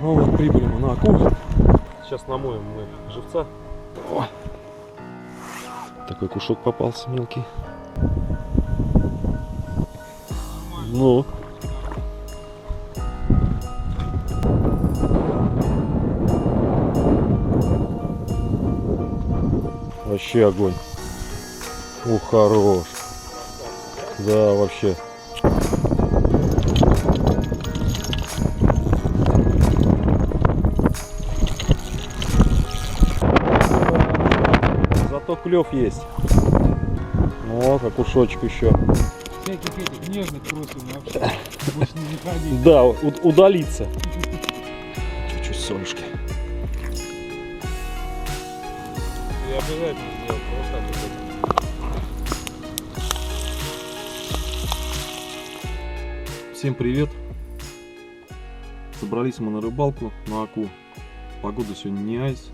Ну вот, прибыли мы на Аку. Сейчас намоем мы живца. О! Такой кушок попался мелкий. Ну. Вообще огонь. Ух, хорош. Да, вообще. Зато клев есть. О, как ушочек еще. Всяких этих нежных просим вообще больше не заходить. Да, удалиться. Чуть-чуть солюшки. И обязательно сделать просто. Всем привет! Собрались мы на рыбалку на Аку. Погода сегодня не айс.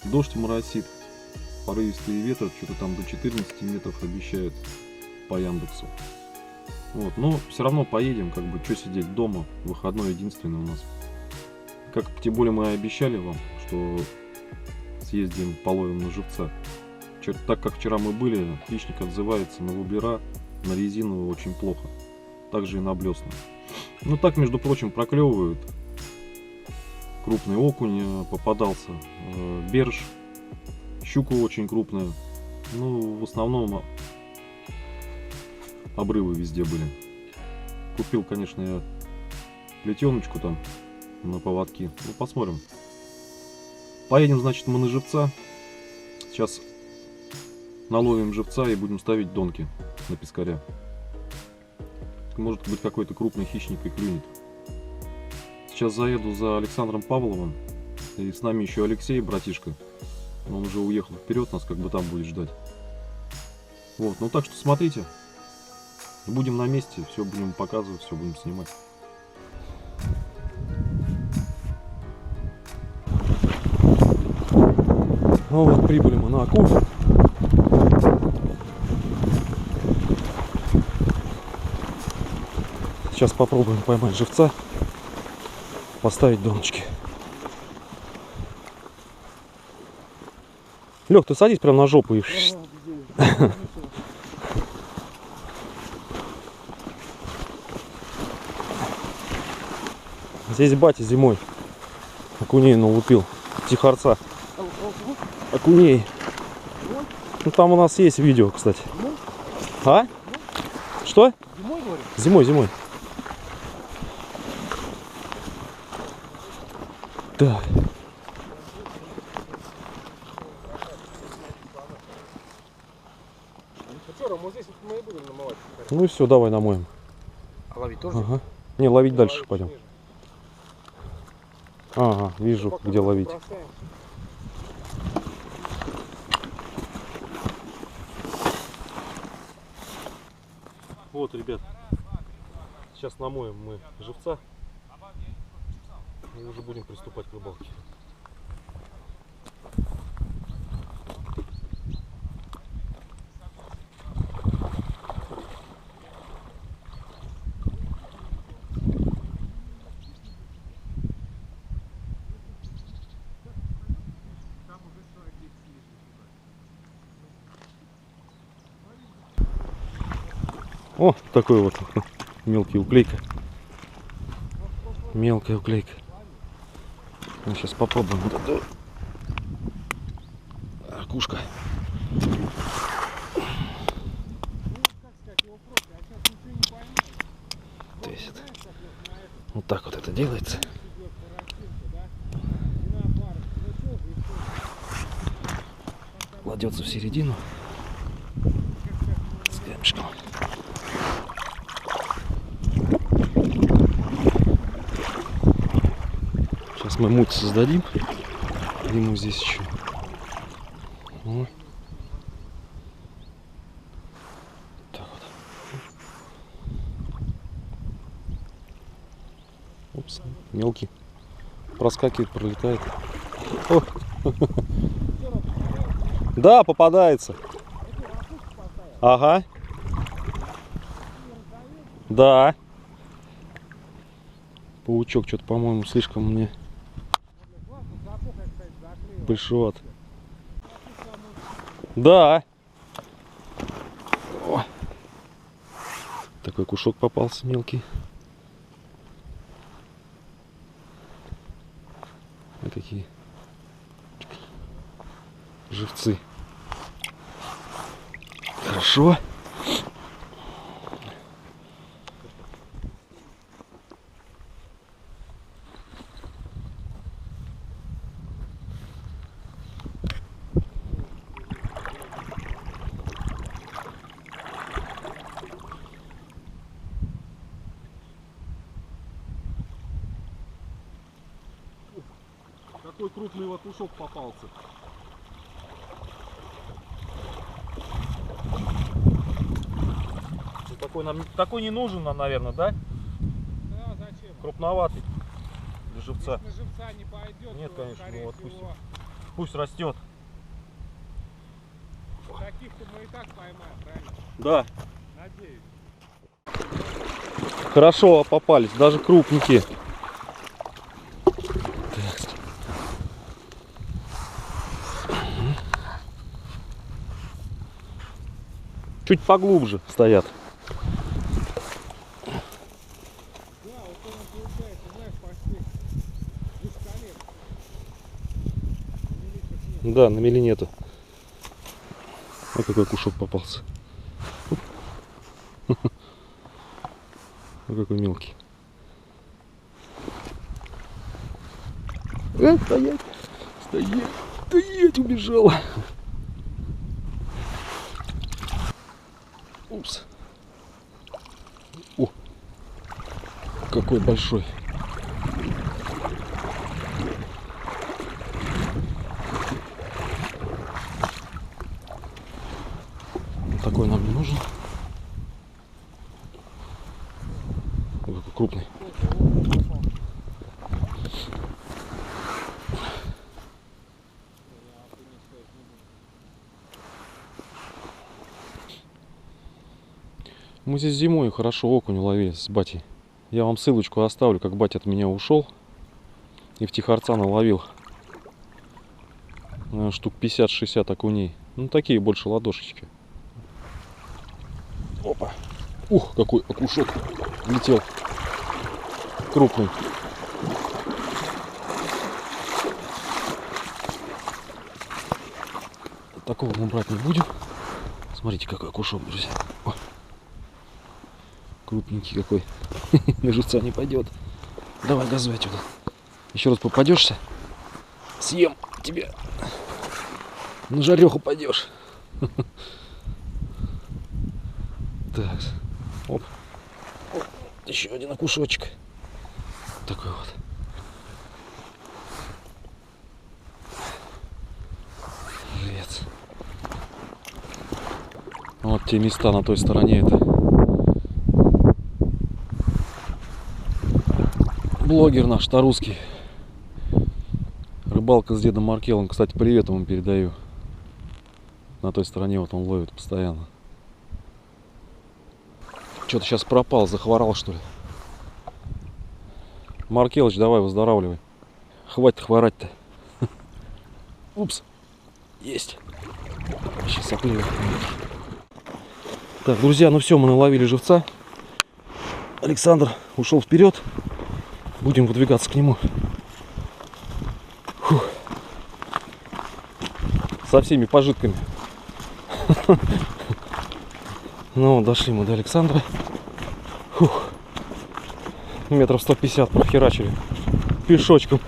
Дождь моросит. Порывистый ветер, что-то там до 14 метров обещают по Яндексу. Вот, но все равно поедем, как бы, что сидеть дома, выходной единственный у нас. Как тем более мы обещали вам, что съездим, половим на живца. Так как вчера мы были, хищник отзывается на воблера, на резину очень плохо. Также и на блесна. Ну так, между прочим, проклевывают. Крупный окунь попадался, берж, щука очень крупная. Ну, в основном обрывы везде были. Купил, конечно, я плетеночку там на поводки. Ну, посмотрим. Поедем, значит, мы на живца. Сейчас наловим живца и будем ставить донки на пескаря. Может быть, какой-то крупный хищник и клюнет. Сейчас заеду за Александром Павловым. И с нами еще Алексей, братишка. Он уже уехал вперед, нас как бы там будет ждать. Вот, ну так что смотрите. Будем на месте, все будем показывать, все будем снимать. Ну вот, прибыли мы на Аку. Сейчас попробуем поймать живца, поставить доночки. Лех, ты садись прямо на жопу и... Здесь батя зимой окуней налупил, тихорца. Окуней. Ну там у нас есть видео, кстати. А? Что? Зимой, зимой. Да. Ну и все, давай намоем. А ловить тоже? Ага. Не, ловить дальше пойдем. Ага, вижу, где ловить. Вот, ребят, сейчас намоем мы живца и уже будем приступать к рыбалке. О, такой вот мелкий уклейка. Мелкая уклейка. Ну, сейчас попробуем. Ракушка. То есть вот так вот это делается. Кладется в середину с камешком. Сейчас мы муть создадим ему здесь еще. Вот. Так вот. Упс, мелкий. Проскакивает, пролетает. О. Да, попадается. Ага. Да. Паучок что-то, по-моему, слишком мне большеват. Да. О. Такой кушок попался мелкий. Вот такие живцы. Хорошо. Какой крупный ватушок попался. Такой не нужен нам, наверное, да? Да, зачем? Крупноватый для живца. Если на живца не пойдет, Нет, то, конечно, скорее ну отпустим. всего, Пусть растет. таких-то мы и так поймаем, правильно? Да. Надеюсь. Хорошо попались, даже крупненькие. Так. Чуть поглубже стоят. Да, вот он получается, знаешь, почти без колен. Миличек нет. Да, на мели нету. Вот какой кушок попался. Вот какой мелкий. Стоять! Стоять! Стоять! Убежала! Упс! О! Какой большой! Такой нам не нужен. Ой, какой крупный. Мы здесь зимой хорошо окунь ловили с батей. Я вам ссылочку оставлю, как батя от меня ушел и в Тихорца наловил штук 50-60 окуней. Ну такие больше ладошечки. Опа. Ух, какой окушок летел. Крупный. Такого мы брать не будем. Смотрите, какой окушок, друзья. О. Крупненький какой. На живца не пойдет. Давай газуй отсюда. Еще раз попадешься, съем тебя. На жареху пойдешь. Так. Оп. Оп. Еще один окушочек. Такой вот. Живец. Вот те места на той стороне. Это блогер наш, Тарусский. Рыбалка с дедом Маркелом. Кстати, привет ему передаю. На той стороне вот он ловит постоянно. Что-то сейчас пропал, захворал, что ли. Маркелыч, давай, выздоравливай. Хватит хворать-то. Упс. Есть. Сейчас сопливый. Так, друзья, ну все, мы наловили живца. Александр ушел вперед. Будем выдвигаться к нему. Фух. Со всеми пожитками. Ну, дошли мы до Александра. Фух. Метров 150 прохерачили. Пешочком.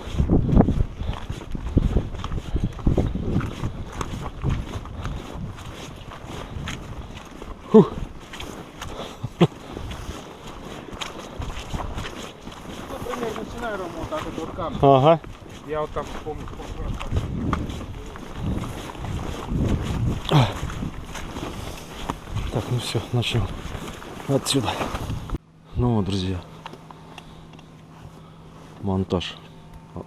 Фух. Например, начинаю ровно вот так вот камни. Ага. Я вот там помню, Так, ну все, начнем отсюда. Ну вот, друзья, монтаж.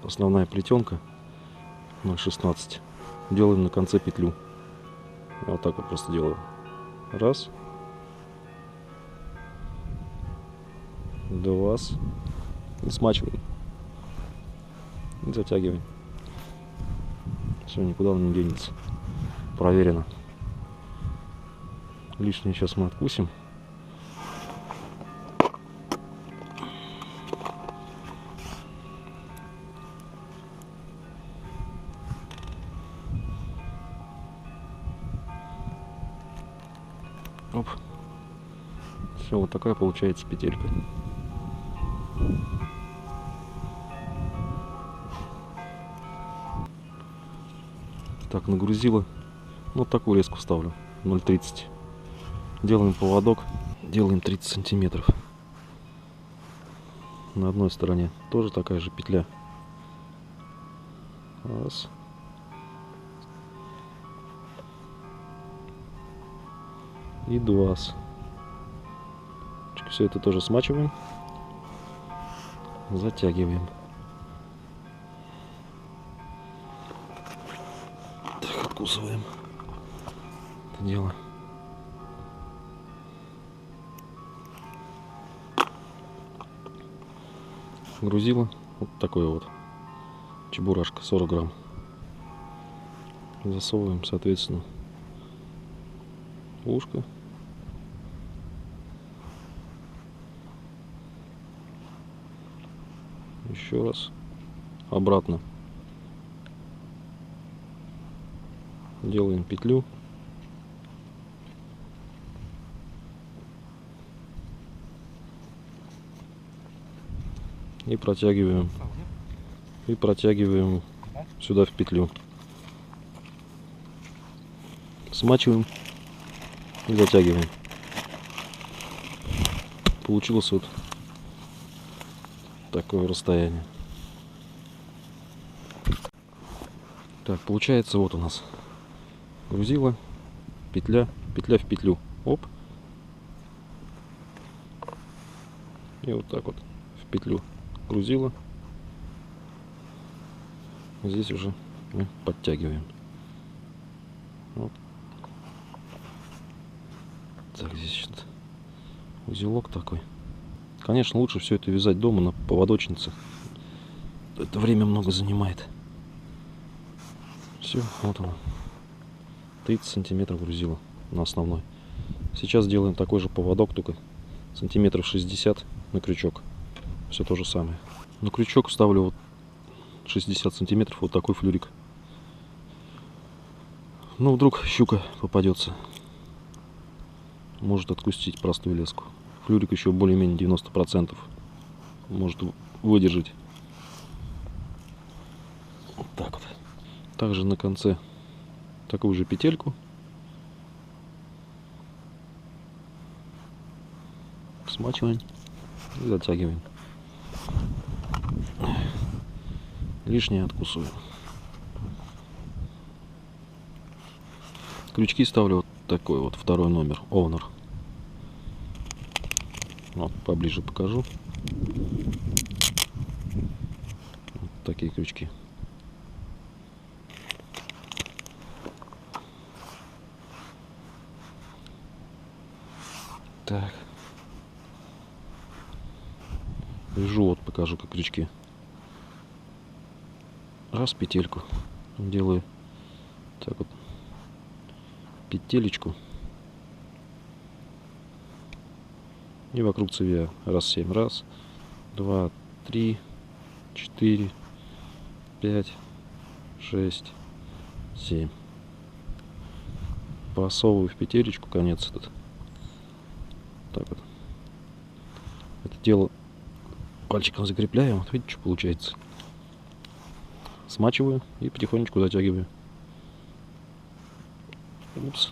Основная плетенка 0,16. Делаем на конце петлю. Вот так вот просто делаю. Раз. Два. И смачиваем. И затягиваем. Все, никуда он не денется. Проверено. Лишнее сейчас мы откусим. Оп. Все, вот такая получается петелька. Так, нагрузила. Вот такую леску ставлю. 0,30. Делаем поводок. Делаем 30 сантиметров. На одной стороне тоже такая же петля. Раз. И два. Все это тоже смачиваем. Затягиваем. Так, откусываем это дело. Грузила. Вот такое вот. Чебурашка, 40 грамм. Засовываем, соответственно, ушко. Еще раз. Обратно. Делаем петлю. И протягиваем. И протягиваем сюда в петлю. Смачиваем и затягиваем. Получилось вот такое расстояние. Так, получается вот у нас грузила, петля, петля в петлю. Оп. И вот так вот в петлю грузила. Здесь уже мы подтягиваем. Вот. Так, здесь вот узелок такой. Конечно, лучше все это вязать дома на поводочнице. Это время много занимает. Все, вот оно. 30 сантиметров грузила на основной. Сейчас делаем такой же поводок, только сантиметров 60 на крючок. Все то же самое. На крючок ставлю вот 60 сантиметров вот такой флюрик. Ну, вдруг щука попадется. Может откусить простую леску. Флюрик еще более-менее 90% может выдержать. Вот так вот. Также на конце такую же петельку. Смачиваем и затягиваем. Лишнее откусываем. Крючки ставлю вот такой вот второй номер, Owner. Вот, поближе покажу. Вот такие крючки. Так. Вяжу, вот покажу, как крючки. Раз, петельку делаю. Так вот. Петелечку. И вокруг цевья. Раз, 7. Раз, 2, 3, 4, 5, 6, 7. Просовываю в петелечку конец этот. Так вот. Это дело пальчиком закрепляем. Вот видите, что получается. Смачиваю и потихонечку затягиваю. Упс.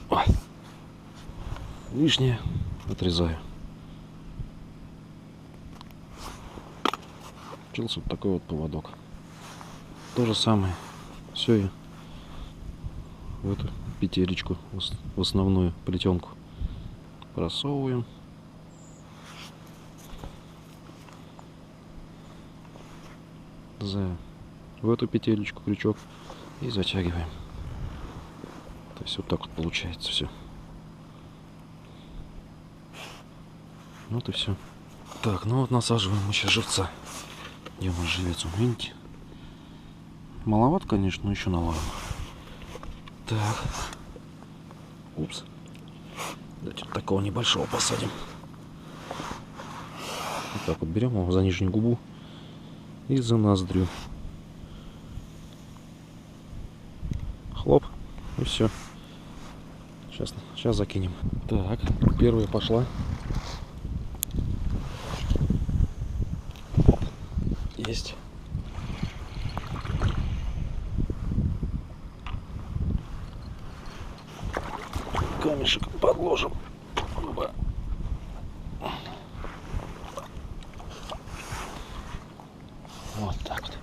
Ой. Лишнее отрезаю. Получился вот такой вот поводок. То же самое. Все и в эту петелечку, в основную плетенку просовываем. В эту петелечку крючок и затягиваем. То есть вот так вот получается все. Вот и все. Так, ну вот насаживаем мы сейчас живца. Где у нас живец? Видите? Маловат, конечно, но еще наловим. Так. Упс. Давайте вот такого небольшого посадим. Вот так вот берем его за нижнюю губу и за ноздрю. Хлоп. И все. Сейчас закинем. Так, первая пошла. Оп. Есть. Камешек подложим. Оба. Вот так вот.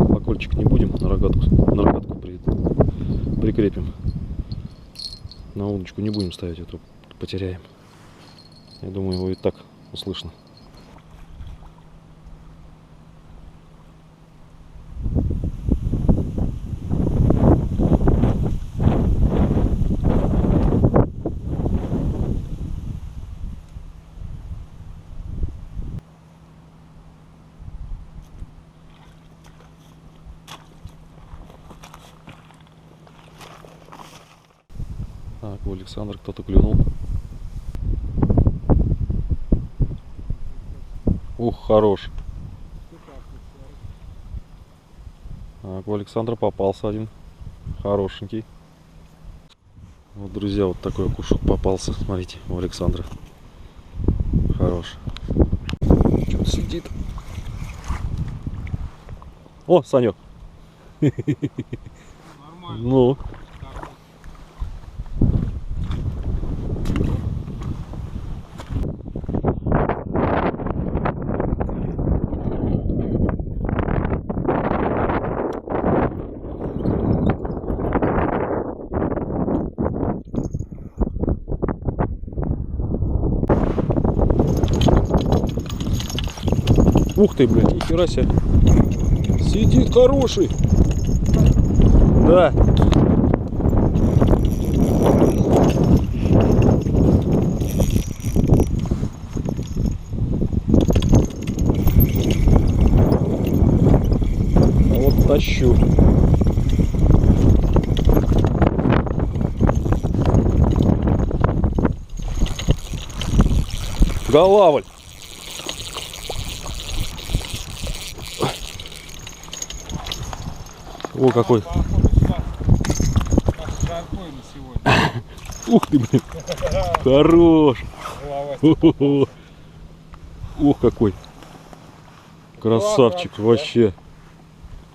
Покольчик не будем, на рогатку прикрепим. На удочку не будем ставить, а то потеряем. Я думаю, его и так услышно. Так, у Александра кто-то клюнул. Ух, хорош. Так, у Александра попался один. Хорошенький. Вот, друзья, вот такой окушок попался. Смотрите, у Александра. Хорош. Что-то сидит. О, Санек. Нормально. Ну. Ух ты, блядь, нихера себе. Сидит хороший. Да. А вот тащу. Голавль. О, какой. Ух ты, блин. Хорош. Ух, какой. Красавчик, вообще.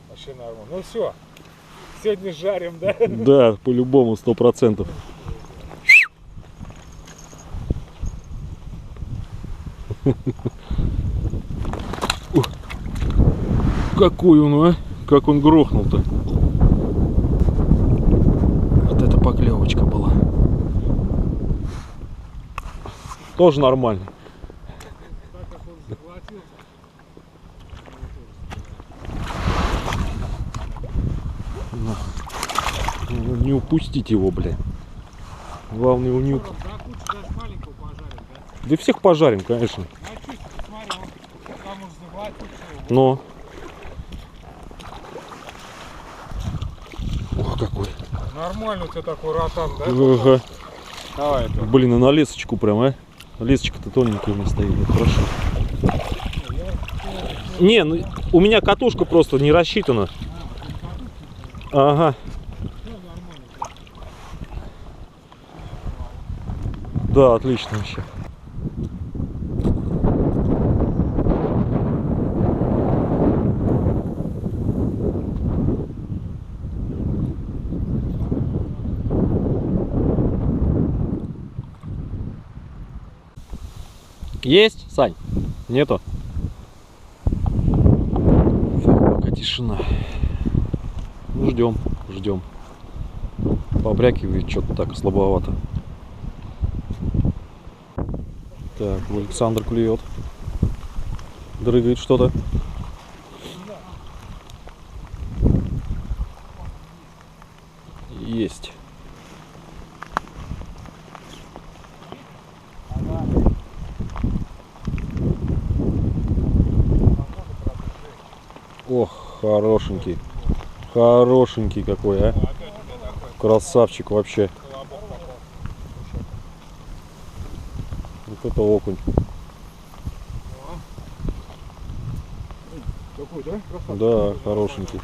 Вообще нормально. Ну все. Сегодня жарим, да? Да, по-любому, 100%. Какой он, а? Как он грохнул-то. Вот это поклевочка была. Тоже нормально. Так как он заглотился. Не упустить его, бля. Главное его не упустить. Даже маленького пожарим, да? Да всех пожарим, конечно. Ну а чуть, смотри, он там уж заглотился. Но. Ох, какой. Нормально у тебя такой ротан, да? Ага. Давай это. Блин, а на лесочку прям, а? Лесочка-то тоненькая у меня стоит, это хорошо. Не, ну у меня катушка просто не рассчитана. Ага. Да, отлично вообще. Есть, Сань? Нету? Так, пока тишина. Ну, ждем, ждем. Побрякивает что-то так слабовато. Так, Александр клюет. Дрыгает что-то. Есть. Ох, хорошенький. Хорошенький какой, а. Красавчик вообще. Вот это окунь. Такой, да? Красавчик. Да, хорошенький.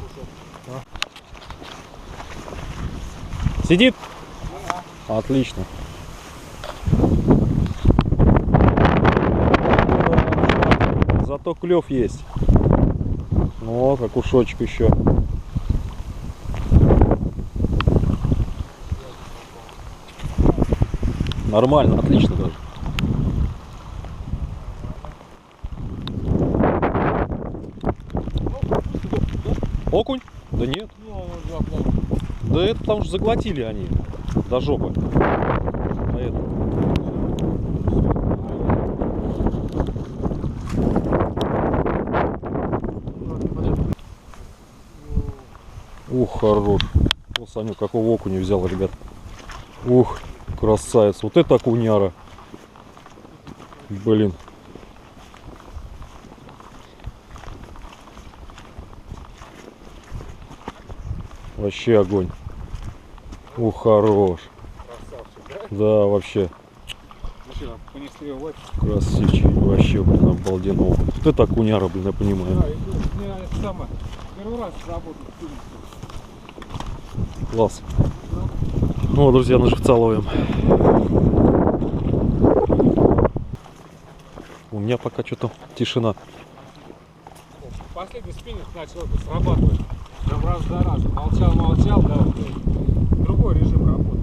Сидит? Отлично. Зато клев есть. Ну, как ушочек еще. Нормально, отлично даже. Окунь? Да нет. Да это потому что заглотили они до жопы. Поэтому. Ух, хорош. О, Саню, какого окуня взял, ребят. Ух, красавец. Вот это окуняра. Блин. Вообще огонь. Ух, хорош. Красавчик, да? Да, вообще. Ну что, понесли вот. Красивчик. Вообще, блин, обалденно. Вот это окуняра, блин, я понимаю. Да, и мне это самое. Первый раз работал в фильме. Класс. Ну, друзья, на живца ловим. У меня пока что-то тишина. Последний спиннинг начал это срабатывать. Прям раз за раз. Молчал, да, вот, другой режим работы.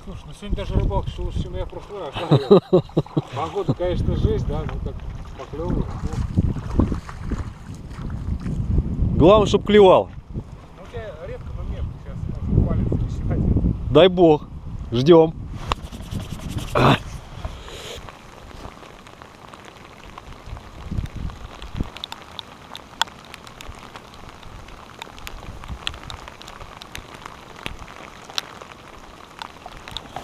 Слушай, ну сегодня даже рыбалка что лучше, чем я в прошлый раз ловил. Погода, конечно, жесть, да, ну как поклевывает. Главное, чтобы клевал. Ну у тебя редко момент, сейчас можно палец не считать. Дай бог. Ждем.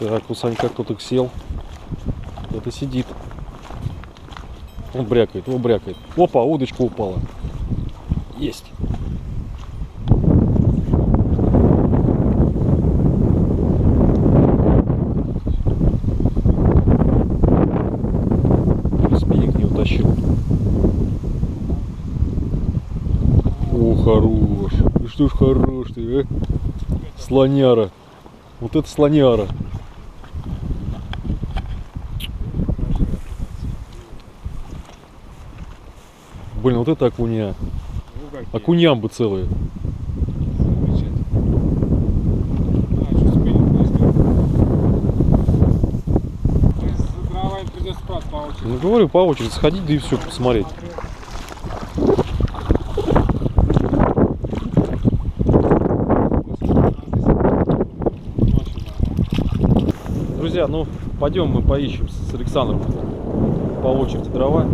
Так, у Санька кто-то сел. Кто-то сидит. Он брякает, он брякает. Опа, удочка упала. Есть. Спиннинг не утащил. О, хорош. Ты что ж хорош ты, а? Слоняра. Вот это слоняра. Блин, вот это окуня. Окуням бы целые. Замечательно. А, что спиннинг есть? За дровами придется брать по очереди. Ну говорю, по очереди сходить, да и все посмотреть. Друзья, ну пойдем мы поищем с Александром по очереди дрова.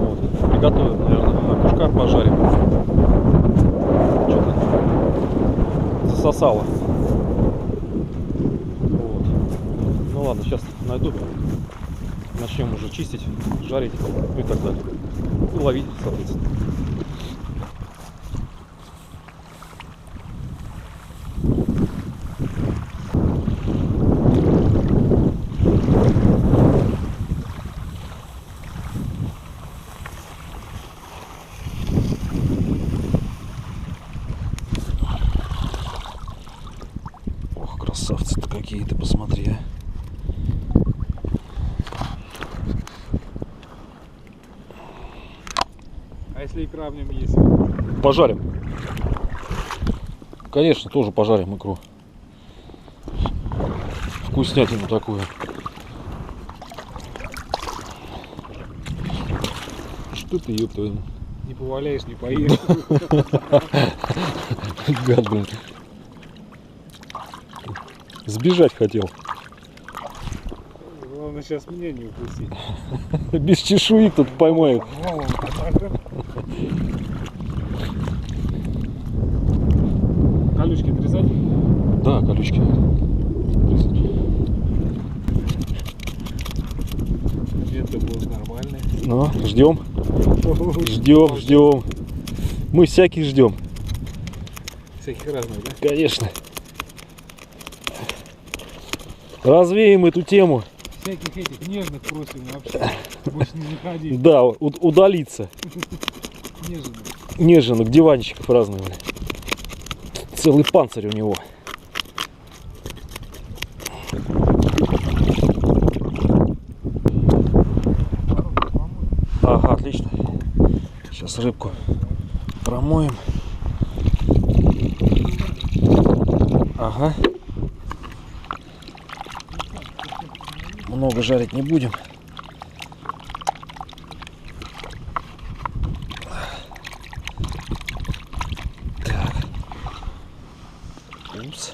Вот. Приготовим, наверное, окушка пожарим. Что-то засосало. Вот. Ну ладно, сейчас найду. Начнем уже чистить, жарить и так далее. И ловить, соответственно. Ох, красавцы-то какие, ты посмотри, а. А если икра в нем есть? Пожарим. Конечно, тоже пожарим икру. Вкуснятину такую. Что ты, ёпта? Не поваляешь, не поешь. Гад, блин. Сбежать хотел. Главное сейчас меня не упустить. Без чешуи кто-то поймает. колючки отрезать? Да, колючки. Где-то будет нормальный. Ну, ждем. Ждем. Мы всяких ждем. Всяких разных, да? Конечно. Развеем эту тему. Всяких этих нежных просим вообще. Больше не заходить. Да, удалиться. Нежных. Неженок, диванчиков разных. Блин. Целый панцирь у него. Ага, отлично. Сейчас рыбку промоем. Ага. Много жарить не будем. Так. Упс.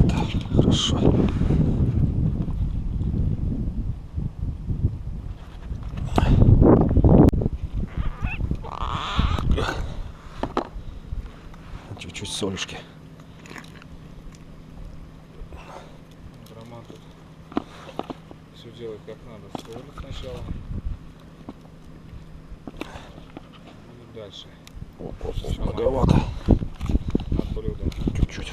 Так, хорошо. Чуть-чуть солюшки. Роман тут все делает как надо. Солит сначала. И дальше. Многовато. От блюда. Чуть-чуть.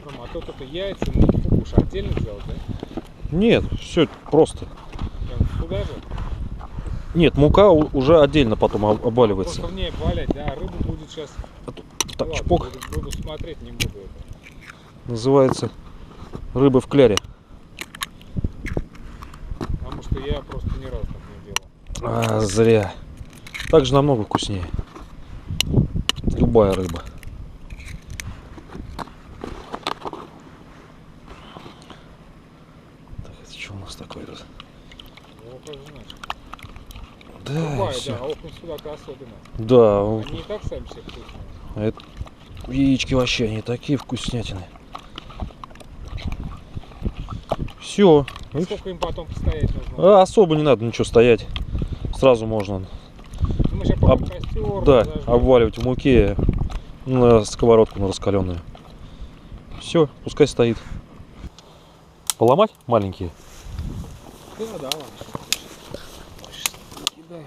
Рома, а тут это яйца, муку уж отдельно делать, да? Нет, все просто. Прям туда же? Нет, мука уже отдельно потом обваливается. Просто в ней валять, да, рыбу будет сейчас. Так, Ладно, чпок. буду смотреть, не буду это. Называется рыба в кляре. Потому что я просто ни разу так не делал. А, зря. Так же намного вкуснее. Любая рыба. Так, это что у нас такое тут? Ну, как знаешь. Да, Любая, всё. да, окунь судака особенно. Да, Они и так сами все вкусные. это яички вообще они такие вкуснятины. Все. Сколько им потом постоять нужно? Особо не надо ничего стоять. Сразу можно, Ну, мы сейчас пока костер, да, зажгем. обваливать в муке на сковородку на раскаленную. Все, пускай стоит. Поломать маленькие? Да, да, ладно. Кидаю.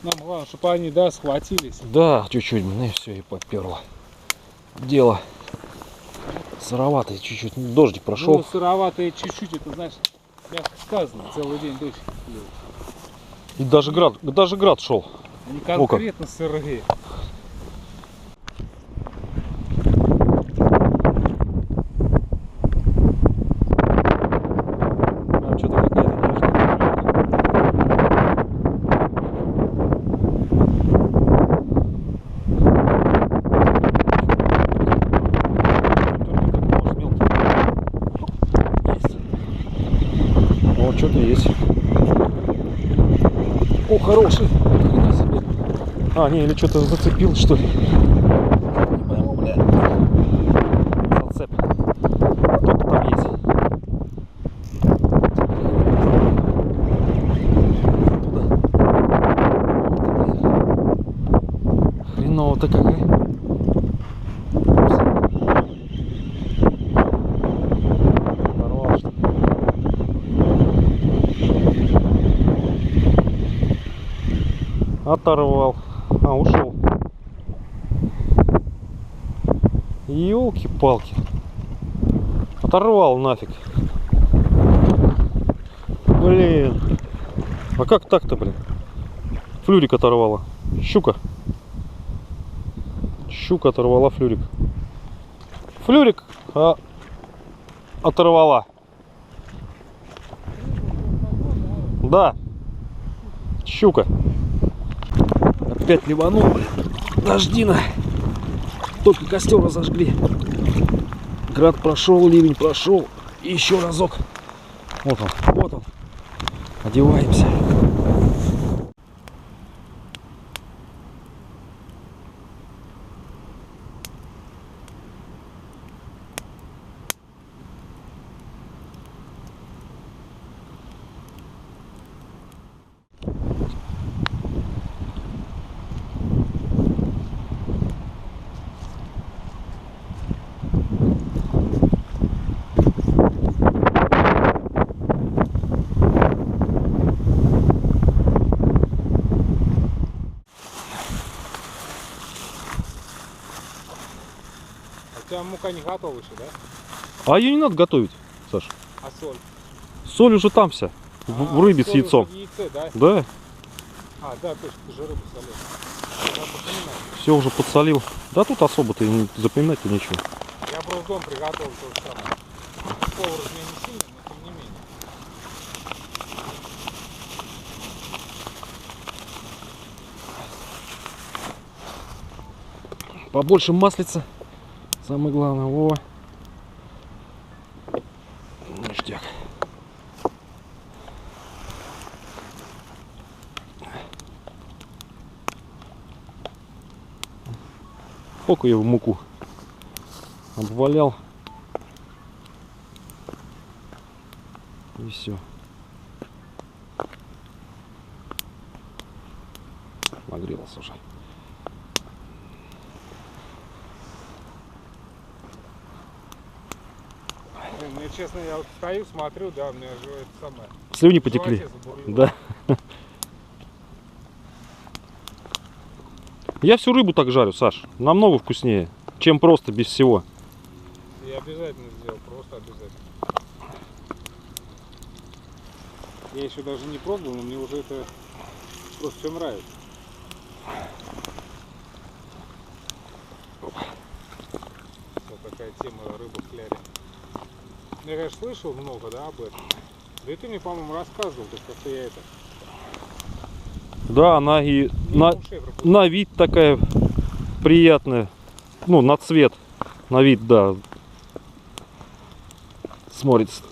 Нам главное, чтобы они, да, схватились. Да, чуть-чуть, ну и все, и поперло. Дело сыроватое чуть-чуть. Дождик прошел. Ну, сыроватые чуть-чуть, это, знаешь, мягко сказано, целый день дождь лил. И даже град шел. Они конкретно сырые. Там что-то какая-то вот что-то есть. О, хороший. Хрена себе. А, не, или что-то зацепил, что ли. Не пойму, бля. Зацеп. Кто-то там есть. Хреново-то какая. Порвал, что ли? Оторвал. А, ушел. Ёлки-палки. Оторвал нафиг. Блин. А как так-то, блин? Флюрик оторвала. Щука. Щука оторвала флюрик. Флюрик оторвала. Да. Щука. Опять ливанул, блин. Дождина. Только костер разожгли. Град прошел, ливень прошел. И еще разок. Вот он, вот он. Одеваемся. У тебя мука не готова еще, да? А ее не надо готовить, Саш. А соль? Соль уже там вся. В рыбе с соль яйцом. уже в яйце, да? Да, А, да, точно, ты же рыбу солил. Надо запоминать. все уже подсолил. Да тут особо-то и запоминать-то нечего. Я просто дом приготовил то же самое. Повар из меня не сильный, но тем не менее. Побольше маслица. Самое главное. Во. Ништяк. Сколько я в муку обвалял. И все. Нагрелся уже. Блин, мне честно, я вот стою, смотрю, да, у меня же это самое. Слюни в потекли. животе забурлило. Да. Я всю рыбу так жарю, Саш. Намного вкуснее, чем просто без всего. Я обязательно сделал, просто обязательно. Я еще даже не пробовал, но мне уже это просто все нравится. Вот такая тема рыба в кляре. Я, конечно, слышал много, да, об этом. Да и ты мне, по-моему, рассказывал, то есть как-то я это... Да, она и мимо ушей пропустил. на вид такая приятная. Ну, на цвет. На вид, да. Смотрится.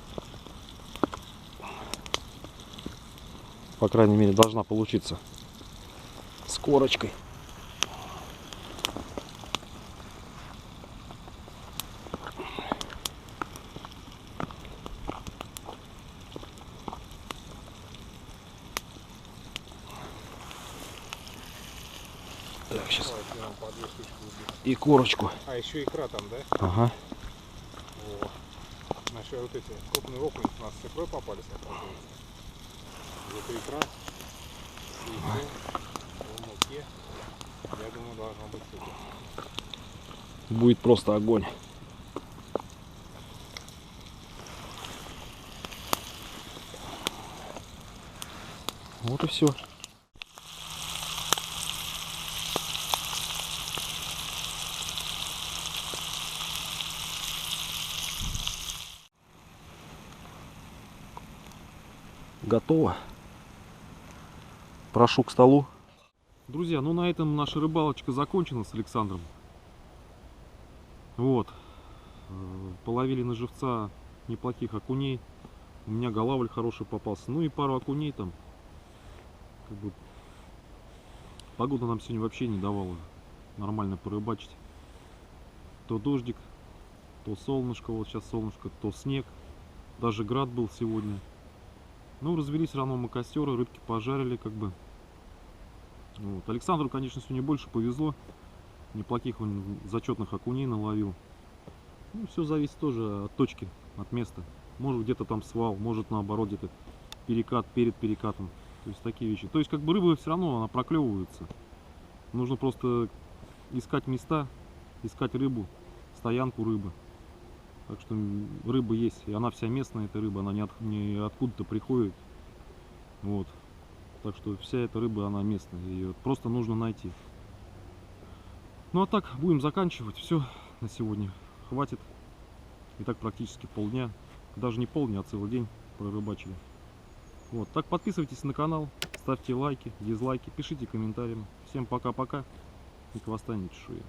По крайней мере, должна получиться. С корочкой. Так, сейчас. Давай, я вам по две штучки убью. И корочку. А, еще икра там, да? Ага. Во. Значит, вот эти крупные окунь у нас с икрой попались, оказывается. Вот икра с яйцом, в муке. Я думаю, должно быть супер. Будет просто огонь. Вот и все. Готово. Прошу к столу. Друзья, ну на этом наша рыбалочка закончена с Александром. Вот. Половили на живца неплохих окуней. У меня голавль хороший попался. Ну и пару окуней там. Как бы погода нам сегодня вообще не давала нормально порыбачить. То дождик, то солнышко, вот сейчас солнышко, то снег. Даже град был сегодня. Ну, развели все равно мы костер, рыбки пожарили, как бы. Вот. Александру, конечно, сегодня больше повезло. Неплохих он зачетных окуней наловил. Ну, все зависит тоже от точки, от места. Может где-то там свал, может наоборот где-то перекат перед перекатом. То есть такие вещи. То есть как бы рыба все равно она проклевывается. Нужно просто искать места, искать рыбу, стоянку рыбы. Так что рыба есть, и она вся местная, эта рыба, она не откуда-то приходит. Вот. Так что вся эта рыба, она местная, ее просто нужно найти. Ну а так, будем заканчивать. Все на сегодня. Хватит. И так практически полдня. Даже не полдня, а целый день прорыбачили. Вот. Так, подписывайтесь на канал, ставьте лайки, дизлайки, пишите комментарии. Всем пока-пока. И к восстанию чешуи.